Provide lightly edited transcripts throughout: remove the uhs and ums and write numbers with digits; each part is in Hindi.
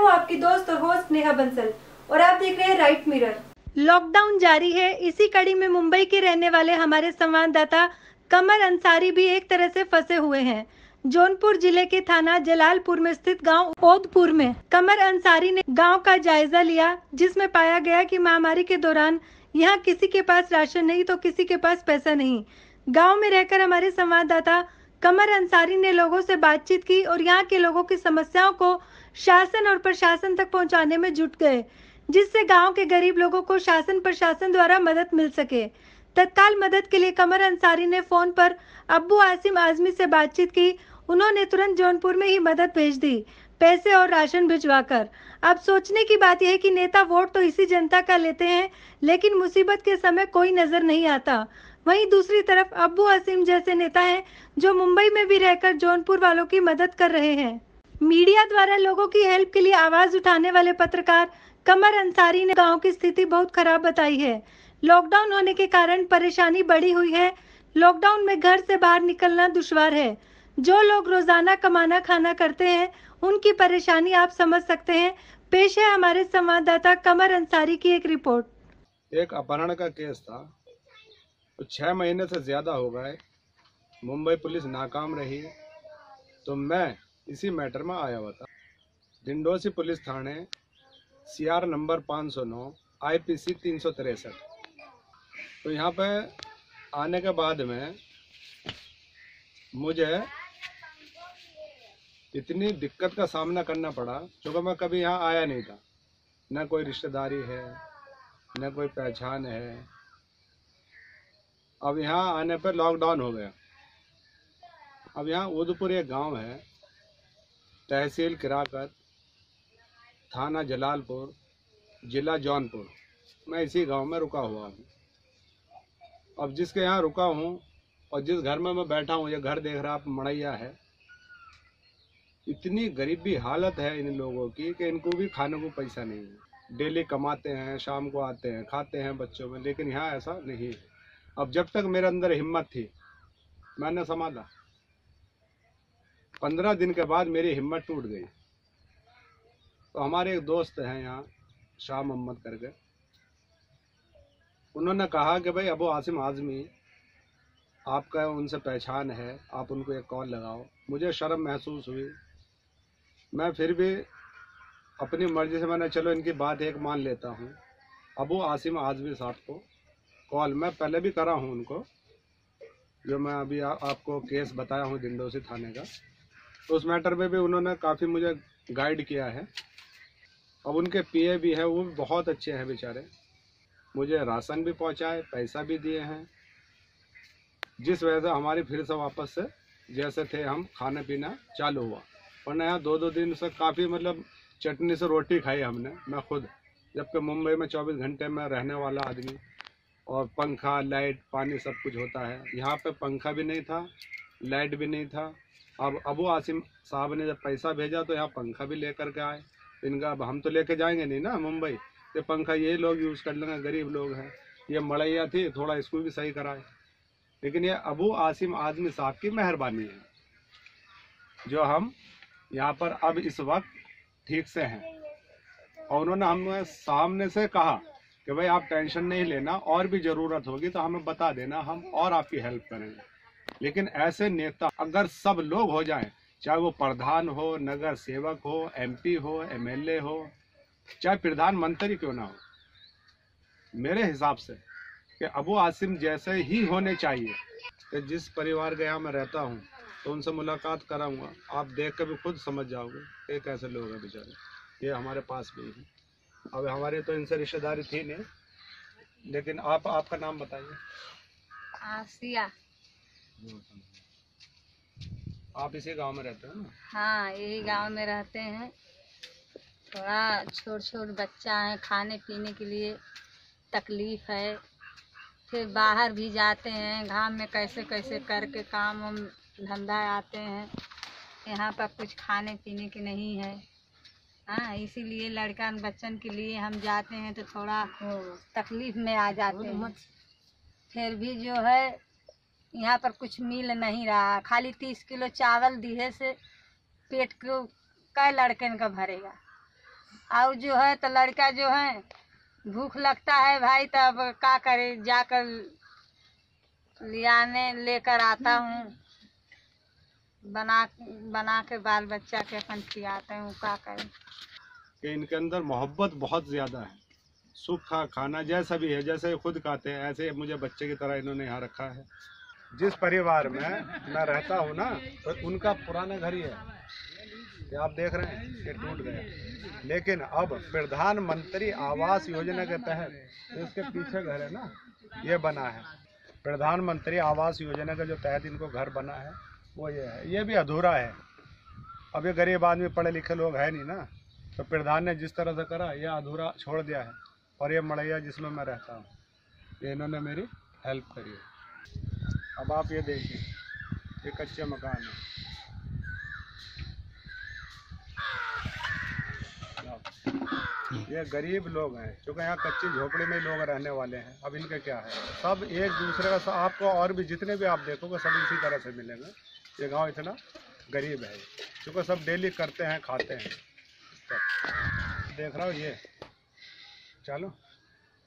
हूँ आपकी दोस्त और होस्ट नेहा बंसल और आप देख रहे हैं राइट मिरर। लॉकडाउन जारी है। इसी कड़ी में मुंबई के रहने वाले हमारे संवाददाता कमर अंसारी भी एक तरह से फंसे हुए हैं। जौनपुर जिले के थाना जलालपुर में स्थित गांव ओदपुर में कमर अंसारी ने गांव का जायजा लिया, जिसमें पाया गया कि महामारी के दौरान यहाँ किसी के पास राशन नहीं तो किसी के पास पैसा नहीं। गांव में रहकर हमारे संवाददाता कमर अंसारी ने लोगों से बातचीत की और यहाँ के लोगों की समस्याओं को शासन और प्रशासन तक पहुंचाने में जुट गए, जिससे गांव के गरीब लोगों को शासन प्रशासन द्वारा मदद मिल सके। तत्काल मदद के लिए कमर अंसारी ने फोन पर अब्बू आसिम आजमी से बातचीत की। उन्होंने तुरंत जौनपुर में ही मदद भेज दी, पैसे और राशन भिजवाकर। अब सोचने की बात यह है कि नेता वोट तो इसी जनता का लेते हैं, लेकिन मुसीबत के समय कोई नजर नहीं आता। वहीं दूसरी तरफ अब्बू आसिम जैसे नेता हैं जो मुंबई में भी रहकर जौनपुर वालों की मदद कर रहे हैं। मीडिया द्वारा लोगों की हेल्प के लिए आवाज उठाने वाले पत्रकार कमर अंसारी ने गांव की स्थिति बहुत खराब बताई है। लॉकडाउन होने के कारण परेशानी बढ़ी हुई है। लॉकडाउन में घर से बाहर निकलना दुश्वार है। जो लोग रोजाना कमाना खाना करते हैं उनकी परेशानी आप समझ सकते हैं। पेश है हमारे संवाददाता कमर अंसारी की एक रिपोर्ट। एक अपहरण का केस था, तो 6 महीने से ज्यादा हो गए। मुंबई पुलिस नाकाम रही, तो मैं इसी मैटर में आया हुआ था। डिंडोसी पुलिस थाने, CR नंबर 509, IPC 363। तो यहाँ पे आने के बाद में मुझे इतनी दिक्कत का सामना करना पड़ा, क्योंकि मैं कभी यहाँ आया नहीं था। न कोई रिश्तेदारी है, न कोई पहचान है। अब यहाँ आने पर लॉकडाउन हो गया। अब यहाँ उदयपुर एक गांव है, तहसील किराकत, थाना जलालपुर, जिला जौनपुर। मैं इसी गांव में रुका हुआ हूँ। अब जिसके यहाँ रुका हूँ और जिस घर में मैं बैठा हूँ, ये घर देख रहा आप, मड़ैया है। इतनी गरीबी हालत है इन लोगों की कि इनको भी खाने को पैसा नहीं है। डेली कमाते हैं, शाम को आते हैं, खाते हैं बच्चों में, लेकिन यहाँ ऐसा नहीं है। अब जब तक मेरे अंदर हिम्मत थी मैंने संभाला। 15 दिन के बाद मेरी हिम्मत टूट गई। तो हमारे एक दोस्त हैं यहाँ, शाह मोहम्मद करके, उन्होंने कहा कि भाई अबू आसिम आजमी, आपका उनसे पहचान है, आप उनको एक कॉल लगाओ। मुझे शर्म महसूस हुई। मैं फिर भी अपनी मर्जी से मैंने चलो इनकी बात एक मान लेता हूँ। अबू आसिम आजमी साहब को कॉल मैं पहले भी करा हूँ उनको, जो मैं अभी आपको केस बताया हूँ डिंडोसी थाने का, तो उस मैटर में भी उन्होंने काफ़ी मुझे गाइड किया है। अब उनके PA भी है, वो भी बहुत अच्छे हैं बेचारे। मुझे राशन भी पहुँचाए, पैसा भी दिए हैं, जिस वजह से हमारी फिर से वापस से जैसे थे हम खाना पीना चालू हुआ। वरना यहाँ 2-2 दिन से काफ़ी मतलब चटनी से रोटी खाई हमने, मैं खुद, जबकि मुंबई में 24 घंटे में रहने वाला आदमी, और पंखा, लाइट, पानी सब कुछ होता है। यहाँ पे पंखा भी नहीं था, लाइट भी नहीं था। अब अबू आसिम साहब ने जब पैसा भेजा तो यहाँ पंखा भी लेकर के आए। इनका अब हम तो लेके जाएंगे नहीं ना मुंबई, ये पंखा ये लोग यूज़ कर लेंगे, गरीब लोग हैं। ये मड़ैया थी, थोड़ा इसको भी सही कराए। लेकिन ये अबू आसिम आजमी साहब की मेहरबानी है जो हम यहाँ पर अब इस वक्त ठीक से हैं। और उन्होंने हमें सामने से कहा कि भाई आप टेंशन नहीं लेना, और भी ज़रूरत होगी तो हमें बता देना, हम और आपकी हेल्प करेंगे। लेकिन ऐसे नेता अगर सब लोग हो जाएं, चाहे वो प्रधान हो, नगर सेवक हो, MP हो, MLA हो, चाहे प्रधानमंत्री क्यों ना हो, मेरे हिसाब से कि अबू आसिम जैसे ही होने चाहिए। कि जिस परिवार के यहाँ मैं रहता हूँ तो उनसे मुलाकात कराऊंगा, आप देख कर भी खुद समझ जाओगे कि कैसे लोग हैं बेचारे। ये हमारे पास भी है। अब हमारे तो इनसे रिश्तेदारी थी नहीं, लेकिन आपका नाम बताइए। आसिया। आप इसी गांव में रहते हो ना? हाँ, यही गांव में रहते हैं। थोड़ा छोट बच्चा है, खाने पीने के लिए तकलीफ है। फिर बाहर भी जाते हैं, घाम में कैसे कैसे करके काम धंधा आते हैं। यहाँ पर कुछ खाने पीने की नहीं है। हाँ, इसीलिए लड़का बच्चन के लिए हम जाते हैं तो थोड़ा तकलीफ में आ जाते हैं। फिर भी जो है यहाँ पर कुछ मिल नहीं रहा। खाली 30 किलो चावल दिए से पेट को कै लड़कन का भरेगा। और जो है तो लड़का जो है भूख लगता है भाई, तो अब क्या करे, जाकर लियाने लेकर आता हूँ, बना के बाल बच्चा के अपन खिलाते हैं, क्या करें। कि इनके अंदर मोहब्बत बहुत ज़्यादा है, सूखा खाना जैसा भी है, जैसे खुद खाते हैं ऐसे मुझे बच्चे की तरह इन्होंने यहाँ रखा है। जिस परिवार में मैं रहता हूँ ना, तो उनका पुराना घर ही है, ये आप देख रहे हैं ये टूट गया, लेकिन अब प्रधानमंत्री आवास योजना के तहत इसके पीछे घर है ना, ये बना है। प्रधानमंत्री आवास योजना के जो तहत इनको घर बना है वो ये है, ये भी अधूरा है। अब ये गरीब आदमी पढ़े लिखे लोग है नहीं ना, तो प्रधान ने जिस तरह से करा ये अधूरा छोड़ दिया है। और ये मड़ैया जिसमें मैं रहता हूँ, ये इन्होंने मेरी हेल्प करी है। अब आप ये देखिए, ये कच्चे मकान है, ये गरीब लोग हैं, क्योंकि यहाँ कच्ची झोपड़ी में लोग रहने वाले हैं। अब इनके क्या है, सब एक दूसरे का, आपको और भी जितने भी आप देखोगे सब इसी तरह से मिलेंगे। ये गांव इतना गरीब है क्योंकि सब डेली करते हैं, खाते हैं। देख रहा हो ये, चलो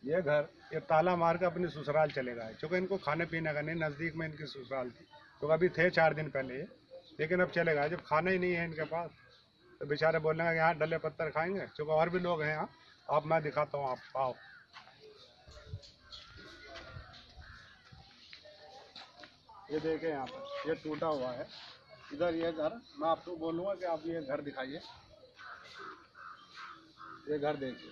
ये घर, ये ताला मार के अपनी ससुराल चले गए, क्योंकि इनको खाने पीने का नहीं, नज़दीक में इनकी ससुराल थी, तो अभी थे 4 दिन पहले ये, लेकिन अब चले गए। जब खाना ही नहीं है इनके पास तो बेचारे बोलने लगे यहाँ डले पत्थर खाएंगे, क्योंकि और भी लोग हैं यहाँ। अब मैं दिखाता हूँ, आप आओ। ये देखें यहाँ पर, ये टूटा हुआ है इधर ये घर। मैं आपको बोलूँगा कि आप ये घर दिखाइए, ये घर देखिए,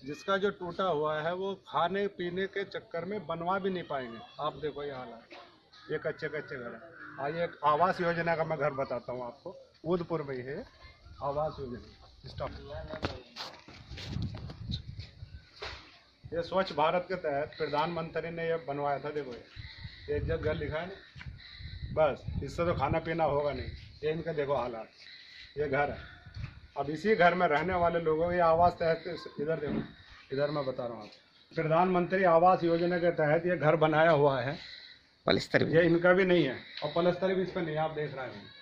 जिसका जो टूटा हुआ है वो खाने पीने के चक्कर में बनवा भी नहीं पाएंगे। आप देखो ये हालात, ये कच्चे कच्चे घर है। आइए एक आवास योजना का मैं घर बताता हूँ आपको, उदयपुर में ही है आवास योजना। स्टॉप। ये स्वच्छ भारत के तहत प्रधानमंत्री ने ये बनवाया था। देखो ये जब घर लिखा है ना, बस इससे तो खाना पीना होगा नहीं। ये इनका देखो हालात, ये घर है। अब इसी घर में रहने वाले लोगों के आवास तहत, इधर देखो, इधर मैं बता रहा हूँ आपको, प्रधानमंत्री आवास योजना के तहत ये घर बनाया हुआ है। पलस्तर भी ये इनका भी नहीं है, और पलस्तर भी इस पर नहीं, आप देख रहे हैं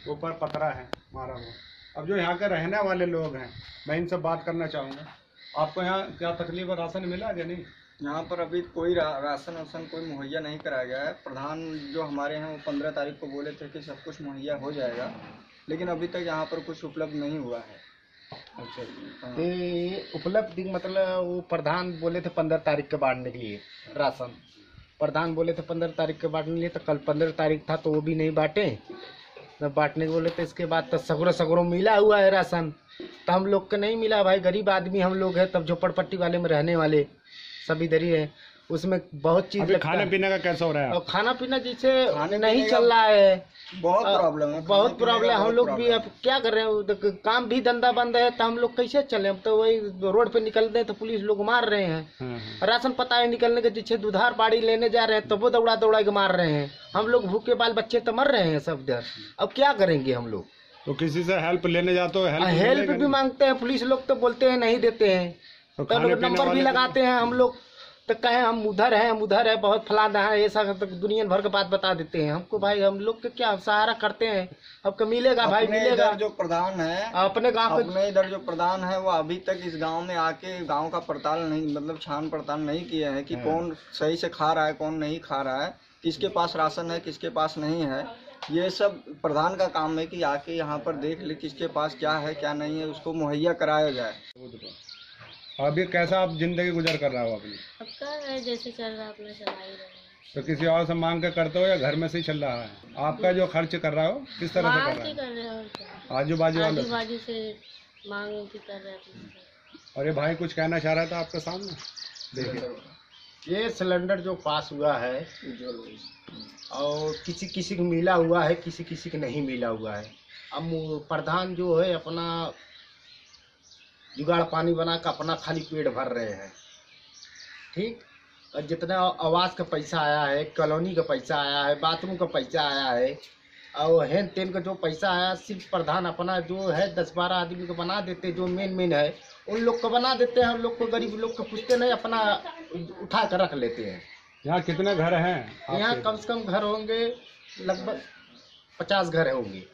ऊपर पतरा है मारा हुआ। अब जो यहाँ के रहने वाले लोग हैं, मैं इनसे बात करना चाहूँगा। आपको यहाँ क्या तकलीफ है, राशन मिला या नहीं? यहाँ पर अभी कोई राशन वासन कोई मुहैया नहीं कराया गया है। प्रधान जो हमारे हैं वो 15 तारीख को बोले थे कि सब कुछ मुहैया हो जाएगा, लेकिन अभी तक यहाँ पर कुछ उपलब्ध नहीं हुआ है। अच्छा, तो उपलब्ध मतलब वो प्रधान बोले थे 15 तारीख के बांटने के लिए राशन। प्रधान बोले थे 15 तारीख के बांटने के लिए, तो कल 15 तारीख था तो वो भी नहीं बांटे। न बांटने के बोले थे, इसके बाद तो सगरों मिला हुआ है राशन, तो हम लोग को नहीं मिला भाई। गरीब आदमी हम लोग हैं, तब झोपड़पट्टी वाले में रहने वाले सब इधर ही है। उसमें बहुत चीज खाने पीने का कैसा हो रहा है? और खाना पीना जैसे नहीं चल रहा है, बहुत प्रॉब्लम है, बहुत प्रॉब्लम। हम लोग भी अब क्या कर रहे हैं, काम भी धंधा बंद है, तो हम लोग कैसे चले? अब तो वही रोड पे निकलते हैं तो पुलिस लोग मार रहे हैं। राशन पता है निकलने के पीछे दुधार बाड़ी लेने जा रहे हैं तो वो दौड़ा के मार रहे हैं। हम लोग भूखे बाल बच्चे तो मर रहे हैं सब इधर। अब क्या करेंगे हम लोग? तो किसी से हेल्प लेने जाते हो? हेल्प भी मांगते हैं, पुलिस लोग तो बोलते हैं नहीं देते हैं, तो नंबर भी लगाते हैं हम लोग, तो कहे हम उधर है बहुत फलाना है, ऐसा तो दुनिया भर की बात बता देते हैं हमको। भाई हम लोग के क्या सहारा करते हैं? अब का मिलेगा भाई, मिलेगा। जो प्रधान है अपने गांव अपने इधर जो प्रधान है वो अभी तक इस गांव में आके गांव का पड़ताल नहीं, मतलब छान पड़ताल नहीं किया है कि कौन सही से खा रहा है, कौन नहीं खा रहा है, किसके पास राशन है, किसके पास नहीं है। ये सब प्रधान का काम है कि आके यहाँ पर देख ले किसके पास क्या है क्या नहीं है, उसको मुहैया कराया जाए। अभी कैसा आप जिंदगी गुजर कर रहा हो अपनी? अब क्या है, जैसे चल रहा है अपना चला ही रहे हैं। तो किसी और से मांग के करते हो या घर में से ही चल रहा है? आपका जो खर्च कर रहा हो किस तरह से कर रहा है? आजू बाजू वालों से मांग की कर रहे हैं। और ये भाई कुछ कहना चाह रहा था आपके सामने, देखिए। ये सिलेंडर जो पास हुआ है और किसी को मिला हुआ है, किसी को नहीं मिला हुआ है। अब प्रधान जो है अपना जुगाड़ पानी बना कर अपना खाली पेट भर रहे हैं, ठीक। और जितना आवास का पैसा आया है, कॉलोनी का पैसा आया है, बाथरूम का पैसा आया है, और हेन तेन का जो पैसा आया, सिर्फ प्रधान अपना जो है 10-12 आदमी को बना देते, जो मेन है उन लोग को बना देते हैं। हम लोग को गरीब लोग को पूछते नहीं, अपना उठा कर रख लेते हैं। यहाँ कितने घर हैं? यहाँ कम से कम घर होंगे लगभग 50 घर होंगे।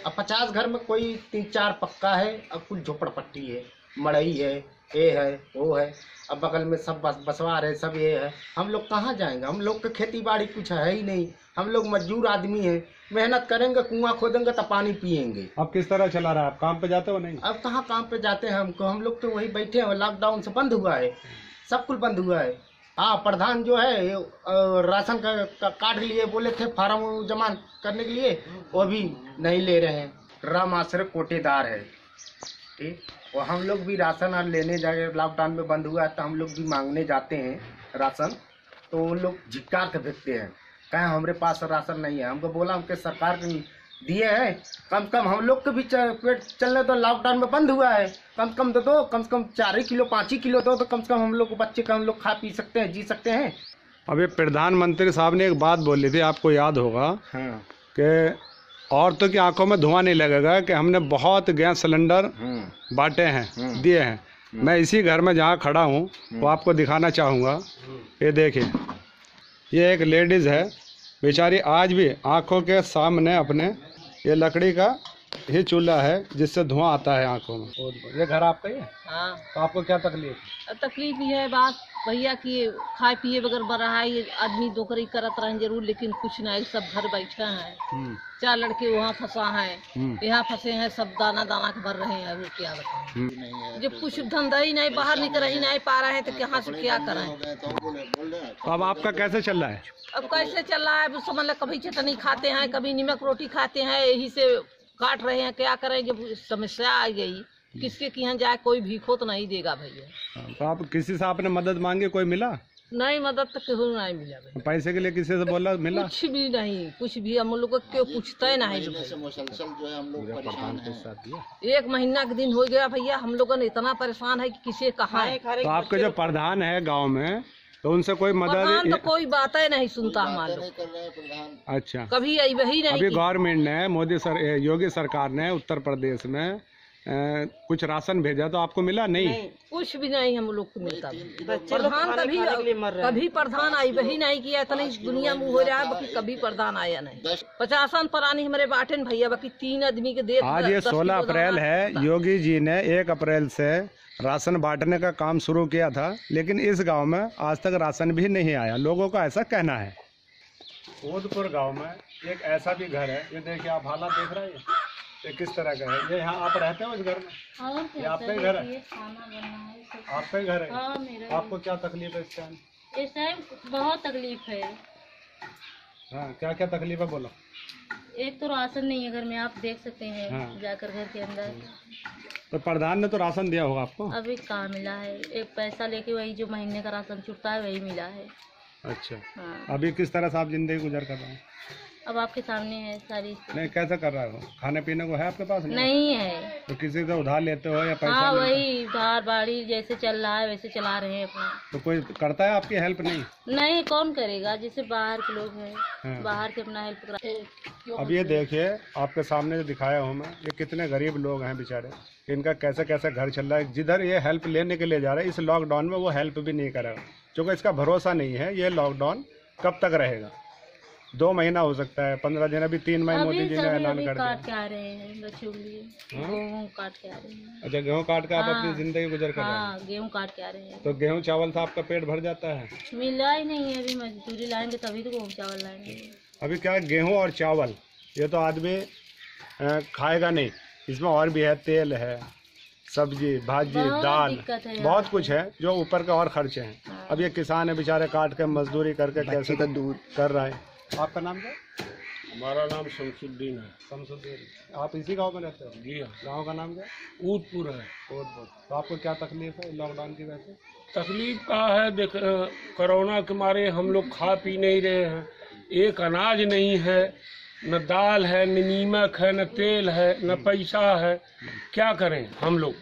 अब 50 घर में कोई 3-4 पक्का है, अब कुछ झोपड़पट्टी है, मड़ई है, ये है, वो है, अब बगल में सब बसवार है, सब ये है। हम लोग कहाँ जाएंगे? हम लोग के खेती बाड़ी कुछ है ही नहीं, हम लोग मजदूर आदमी हैं, मेहनत करेंगे, कुआं खोदेंगे तो पानी पियेंगे। अब किस तरह चला रहा है? आप काम पे जाते हो नहीं? अब कहाँ काम पे जाते हैं हमको, हम लोग तो वही बैठे हैं, लॉकडाउन से बंद हुआ है, सब कुछ बंद हुआ है। हाँ, प्रधान जो है राशन का कार्ड लिए बोले थे फार्म जमा करने के लिए, वो भी नहीं ले रहे हैं। राम आश्रय कोटेदार है, ठीक, और हम लोग भी राशन और लेने जाए, लॉकडाउन में बंद हुआ है तो हम लोग भी मांगने जाते हैं राशन, तो वो लोग झिटकार के भेजते हैं, कहें हमारे पास राशन नहीं है। हमको बोला हमके सरकार ने दिए हैं, कम से कम हम लोग के भी पेट चलने तो, लॉकडाउन में बंद हुआ है, कम से कम तो दो, कम से कम 4 किलो 5 किलो दो, तो कम से कम हम लोग को बच्चे का हम लोग खा पी सकते हैं, जी सकते हैं। अभी प्रधानमंत्री साहब ने एक बात बोली थी, आपको याद होगा, हाँ, कि औरतों की आंखों में धुआं नहीं लगेगा, कि हमने बहुत गैस सिलेंडर बांटे हैं, दिए हैं। मैं इसी घर में जहाँ खड़ा हूँ वो आपको दिखाना चाहूँगा। ये देखिए, ये एक लेडीज़ है बेचारी, आज भी आंखों के सामने अपने ये लकड़ी का ही चूल्हा है जिससे धुआं आता है आंखों में। ये घर आपका ही है? हाँ, तो आपको क्या तकलीफ? तकलीफ ही है बात भैया कि खाए पिए बगैर बढ़ाई आदमी नौकरी करत रहे जरूर, लेकिन कुछ नहीं, सब घर बैठे हैं। 4 लड़के वहाँ फंसा है, यहाँ फंसे हैं, सब दाना दाना के भर रहे हैं। वो क्या बताएं, जब कुछ धंधा ही नहीं, बाहर निकल ही नहीं पा रहे हैं, तो कहाँ से क्या करें? तो अब आपका कैसे चल रहा है? अब कैसे चल रहा है समझ लो, कभी चटनी खाते हैं, कभी नमक रोटी खाते हैं, यही से काट रहे हैं। क्या करें, जब समस्या आ गई, किसके की यहाँ जाए, कोई भीखो तो नहीं देगा भैया। तो आप किसी से आपने मदद मांगी, कोई मिला? नहीं, मदद तो क्यों नहीं मिला भैया। पैसे के लिए किसी से बोला, मिला? कुछ भी नहीं, कुछ भी हम लोग को क्यों पूछते नहीं। मुसलसल जो है हम लोग परेशान हैं। 1 महीना के दिन हो गया भैया, हम लोग इतना परेशान है कि किसे कहाँ है। तो आपके जो प्रधान है गांव में, तो उनसे कोई मदद? तो कोई बात ही नहीं सुनता हमारे लोग। अच्छा, कभी आई वही नहीं। अभी गवर्नमेंट ने, योगी सरकार ने उत्तर प्रदेश में कुछ राशन भेजा, तो आपको मिला? नहीं, कुछ भी नहीं हम लोग को मिलता। प्रधान कभी प्रधान आई वही नहीं किया, इतनी दुनिया में हो रहा है, बाकी कभी प्रधान आया नहीं। 50 परानी हमारे बाटे भैया, बाकी 3 आदमी के दे। आज ये 16 अप्रैल है, योगी जी ने 1 अप्रैल से राशन बांटने का काम शुरू किया था, लेकिन इस गांव में आज तक राशन भी नहीं आया, लोगों का ऐसा कहना है। ओदपुर गांव में एक ऐसा भी घर है, ये देखिए आप हालात देख रहे हैं, ये किस तरह का है। ये यहाँ आप रहते हो इस घर में? ये आपका ही घर है? आपका ही घर है? हाँ, मेरा। आपको क्या तकलीफ है इस टाइम? इस टाइम बहुत तकलीफ है। हाँ, क्या क्या तकलीफ है, बोलो। एक तो राशन नहीं है घर में, आप देख सकते हैं। हाँ। जाकर घर के अंदर। तो प्रधान ने तो राशन दिया होगा आपको? अभी कहाँ मिला है, एक पैसा लेके वही जो महीने का राशन छुटता है वही मिला है। अच्छा, हाँ। अभी किस तरह से आप जिंदगी गुजर कर रहे हैं? अब आपके सामने है सारी। नहीं, कैसे कर रहे हो? खाने पीने को है आपके पास? नहीं है। तो किसी से उधार लेते हो या पैसा? हाँ, वही उधार बाड़ी जैसे चल रहा है वैसे चला रहे हैं अपना। तो कोई करता है आपकी हेल्प? नहीं, नहीं, कौन करेगा, जैसे बाहर के लोग हैं। हाँ। बाहर से अपना हेल्प करा। अब ये देखिए, आपके सामने जो दिखाया हूँ मैं, ये कितने गरीब लोग हैं बेचारे, इनका कैसे कैसे घर चल रहा है। जिधर ये हेल्प लेने के लिए जा रहे हैं, इस लॉकडाउन में वो हेल्प भी नहीं करेगा, क्योंकि इसका भरोसा नहीं है ये लॉकडाउन कब तक रहेगा। 2 महीना हो सकता है, 15 दिन, अभी 3 मई मोदी जी ने ऐलान कर दिया। काट के आ रहे हैं बच्चों के लिए, गेहूँ काट के आ रहे हैं। अच्छा, गेहूँ काट के आप अपनी जिंदगी गुजर कर रहे हैं? हाँ, गेहूँ काट के आ रहे हैं। तो गेहूँ चावल से आपका पेट भर जाता है? मिला ही नहीं है, अभी मजदूरी लाएंगे तभी तो गेहूँ चावल लाएंगे। अभी क्या, गेहूँ और चावल ये तो आदमी खाएगा नहीं, इसमें और भी है, तेल है, सब्जी भाजी दाल, बहुत कुछ है जो ऊपर का और खर्चे हैं। हाँ। अब ये किसान है बेचारे, काट के मजदूरी करके कैसे तो दूर कर रहा है। आपका नाम क्या? हमारा नाम शमसुद्दीन है। शमसुद्दीन, आप इसी गांव में रहते हो? जी हाँ। गांव का नाम क्या? ऊदपुर है। ओदपुर। तो आपको क्या तकलीफ है लॉकडाउन की वजह से? तकलीफ का है, देख कोरोना के मारे हम लोग खा पी नहीं रहे हैं, एक अनाज नहीं है, न दाल है, न नीमक है, न तेल है, न पैसा है, क्या करें हम लोग,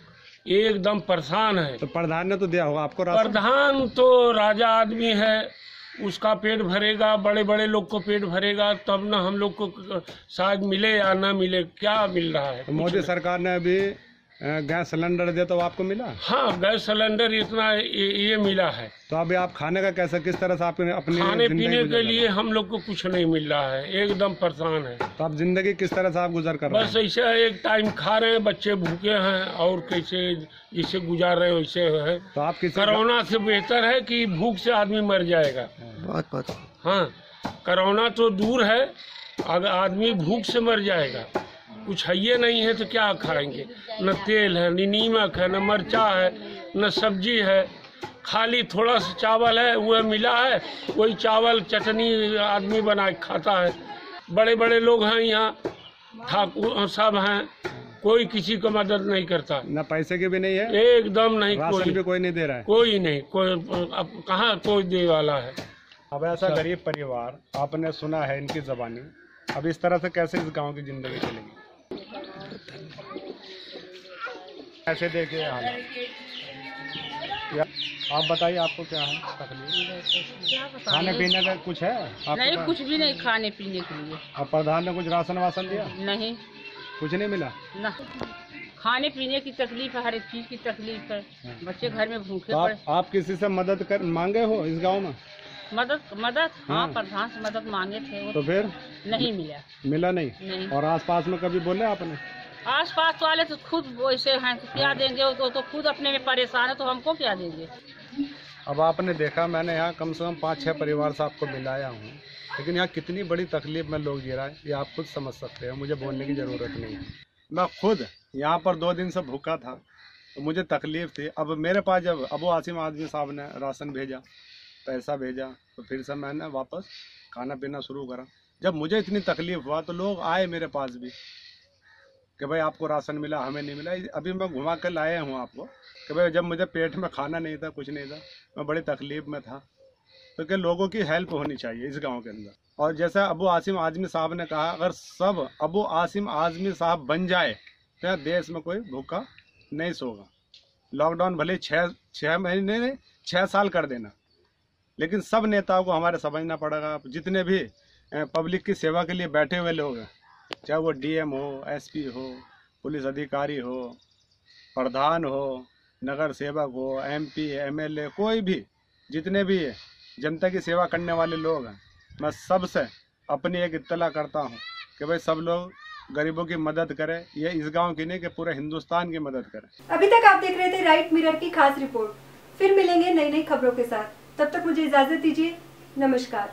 एकदम परेशान है। तो प्रधान ने तो दिया होगा आपको राशन? प्रधान तो राजा आदमी है, उसका पेट भरेगा, बड़े बड़े लोग को पेट भरेगा, तब ना हम लोग को शायद मिले या ना मिले। क्या मिल रहा है? तो मोदी सरकार ने अभी गैस सिलेंडर दे तो आपको मिला? हाँ, गैस सिलेंडर इतना ये मिला है। तो अभी आप खाने का कैसा, किस तरह से आपने अपने खाने पीने के लिए हम लोग को कुछ नहीं मिल रहा है, एकदम परेशान है। तो आप जिंदगी किस तरह से आप गुजर कर रहे हैं? बस ऐसे एक टाइम खा रहे हैं, बच्चे भूखे हैं और कैसे जिसे गुजार रहे हैं वैसे है। तो आप कोरोना से बेहतर है कि भूख से आदमी मर जाएगा। हाँ, कोरोना तो दूर है, अगर आदमी भूख से मर जाएगा। कुछ है ये नहीं है तो क्या खाएंगे? न तेल है, न नीमक है, न मिर्चा है, न सब्जी है, खाली थोड़ा सा चावल है, वह मिला है, वही चावल चटनी आदमी बना के खाता है। बड़े बड़े लोग हैं यहाँ, ठाकुर सब हैं, कोई किसी को मदद नहीं करता। न पैसे की भी नहीं है, एकदम नहीं, कोई नहीं दे रहा है, कोई नहीं, कोई अब कहाँ कोई दे वाला है। अब ऐसा गरीब परिवार आपने सुना है इनकी ज़बानी, अब इस तरह से कैसे इस गांव की जिंदगी चलेगी? ऐसे देखिए आप बताइए, आपको क्या है तकलीफ? खाने पीने का कुछ है आपको? नहीं, कुछ भी नहीं खाने पीने के लिए। अब प्रधान ने कुछ राशन वासन दिया? नहीं, कुछ नहीं मिला ना। खाने पीने की तकलीफ है, हर एक चीज की तकलीफ है, बच्चे घर में भूखे तो पड़े। आप किसी से मदद कर मांगे हो इस गांव में? मदद हाँ, प्रधान से मदद मांगे थे, वो तो फिर नहीं मिला नहीं। और आसपास में कभी बोले आपने? आसपास वाले तो खुद वैसे हैं, तो क्या देंगे? वो तो खुद अपने में परेशान है, तो हमको क्या देंगे? अब आपने देखा, मैंने यहाँ कम से कम 5-6 परिवार से आपको मिलाया हूँ, लेकिन यहाँ कितनी बड़ी तकलीफ में लोग जी रहा है ये आप खुद समझ सकते हैं, मुझे बोलने की ज़रूरत नहीं है। मैं खुद यहाँ पर 2 दिन से भूखा था, तो मुझे तकलीफ थी। अब मेरे पास जब अबू आसिम आज़मी साहब ने राशन भेजा, पैसा भेजा, तो फिर से मैंने वापस खाना पीना शुरू करा। जब मुझे इतनी तकलीफ हुआ तो लोग आए मेरे पास भी कि भाई आपको राशन मिला, हमें नहीं मिला। अभी मैं घुमा कर लाया हूँ आपको कि भाई जब मुझे पेट में खाना नहीं था, कुछ नहीं था, मैं बड़ी तकलीफ में था, तो क्या लोगों की हेल्प होनी चाहिए इस गांव के अंदर। और जैसा अबू आसिम आज़मी साहब ने कहा, अगर सब अबू आसिम आज़मी साहब बन जाए तो देश में कोई भूखा नहीं सोगा। लॉकडाउन भले 6 महीने नहीं 6 साल कर देना, लेकिन सब नेताओं को हमारे समझना पड़ेगा। जितने भी पब्लिक की सेवा के लिए बैठे हुए लोग हैं, चाहे वो डीएम हो, एसपी हो, पुलिस अधिकारी हो, प्रधान हो, नगर सेवक हो, एमपी, एमएलए, कोई भी जितने भी जनता की सेवा करने वाले लोग हैं, मैं सबसे अपनी एक इत्तला करता हूं कि भाई सब लोग गरीबों की मदद करें। ये इस गांव की नहीं कि पूरे हिंदुस्तान की मदद करें। अभी तक आप देख रहे थे राइट मिरर की खास रिपोर्ट। फिर मिलेंगे नई नई खबरों के साथ, तब तक मुझे इजाजत दीजिए। नमस्कार।